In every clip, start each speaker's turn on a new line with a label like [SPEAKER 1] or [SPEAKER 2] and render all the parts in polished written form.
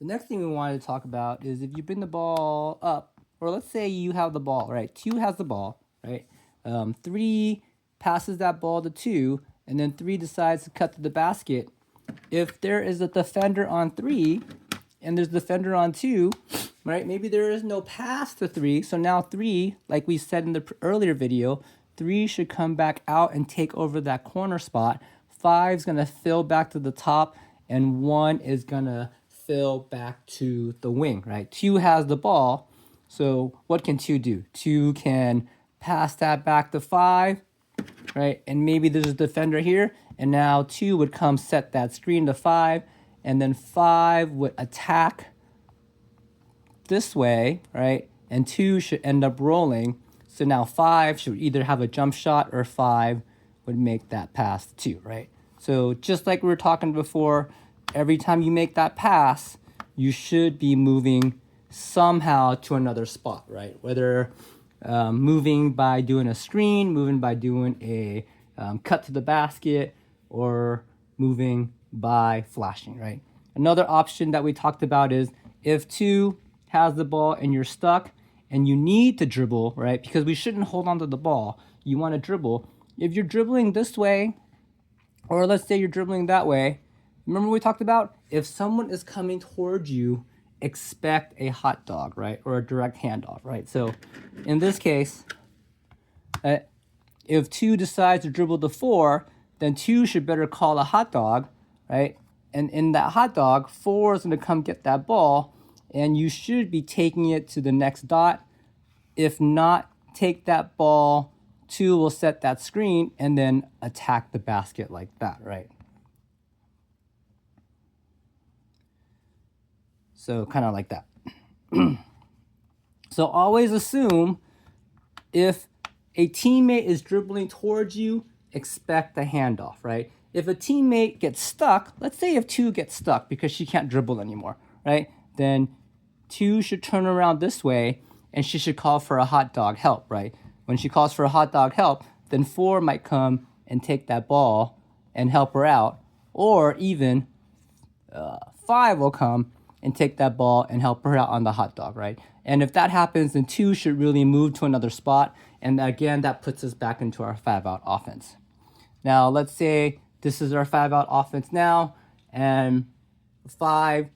[SPEAKER 1] The next thing we wanted to talk about is if you bring the ball up, or let's say you have the ball, right? 2 has the ball, right? 3 passes that ball to 2, and then 3 decides to cut to the basket. If there is a defender on 3 and there's a defender on 2, right? Maybe there is no pass to 3, so now 3, like we said in the earlier video, 3 should come back out and take over that corner spot. 5 is going to fill back to the top, and 1 is going to fill back to the wing, right? 2 has the ball, so what can 2 do? 2 can pass that back to 5, right? And maybe there's a defender here, and now 2 would come set that screen to 5, and then 5 would attack this way, right? And 2 should end up rolling. So now 5 should either have a jump shot or 5 would make that pass to 2, right? So just like we were talking before, every time you make that pass, you should be moving somehow to another spot, right? Whether moving by doing a screen, moving by doing a cut to the basket, or moving by flashing, right? Another option that we talked about is if 2 has the ball and you're stuck and you need to dribble, right? Because we shouldn't hold on to the ball. You want to dribble. If you're dribbling this way, or let's say you're dribbling that way, remember we talked about if someone is coming towards you, expect a hot dog, right? Or a direct handoff, right? So in this case, if 2 decides to dribble the 4, then 2 should better call a hot dog, right? And in that hot dog, 4 is going to come get that ball, and you should be taking it to the next dot. If not, take that ball, 2 will set that screen, and then attack the basket like that, right? So kind of like that. So always assume if a teammate is dribbling towards you, expect a handoff, right? If a teammate gets stuck, let's say if 2 gets stuck because she can't dribble anymore, right? Then 2 should turn around this way and she should call for a hot dog help, right? When she calls for a hot dog help, then 4 might come and take that ball and help her out, or even 5 will come and take that ball and help her out on the hot dog, right? And if that happens, then 2 should really move to another spot. And again, that puts us back into our 5-out offense. Now, let's say this is our 5-out offense now, and 5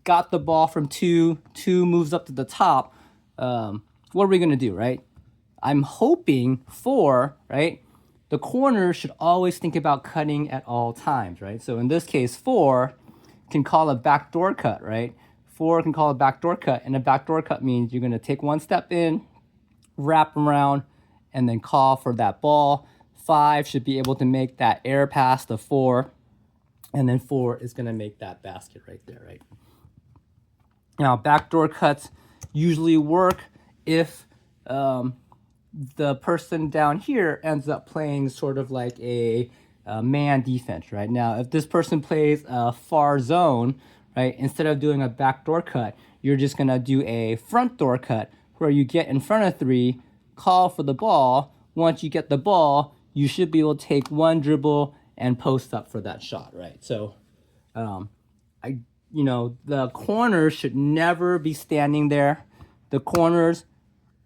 [SPEAKER 1] got the ball from 2, 2 moves up to the top. What are we gonna do, right? I'm hoping 4, right? The corner should always think about cutting at all times, right? So in this case, 4 can call a backdoor cut, right? 4 can call a backdoor cut, and a backdoor cut means you're going to take 1 step in, wrap around, and then call for that ball. 5 should be able to make that air pass to 4, and then 4 is going to make that basket right there, right? Now, backdoor cuts usually work if the person down here ends up playing sort of like a man defense, right? Now, if this person plays a far zone, right, instead of doing a backdoor cut, you're just going to do a front door cut where you get in front of 3, call for the ball. Once you get the ball, you should be able to take 1 dribble and post up for that shot, right? So, the corners should never be standing there. The corners,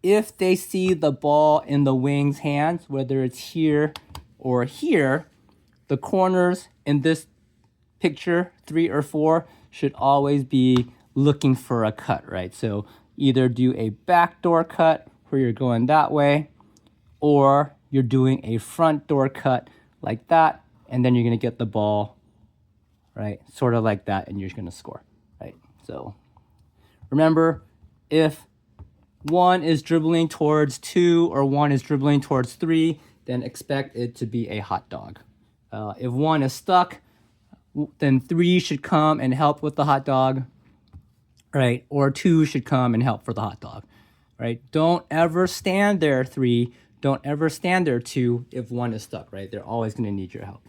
[SPEAKER 1] if they see the ball in the wing's hands, whether it's here or here, the corners in this picture, 3 or 4, should always be looking for a cut, right? So either do a backdoor cut where you're going that way, or you're doing a front door cut like that, and then you're going to get the ball, right? Sort of like that, and you're going to score, right? So remember, if 1 is dribbling towards 2 or 1 is dribbling towards 3, then expect it to be a hot dog. If 1 is stuck, then 3 should come and help with the hot dog, right? Or 2 should come and help for the hot dog, right? Don't ever stand there, 3. Don't ever stand there, 2, if 1 is stuck, right? They're always going to need your help.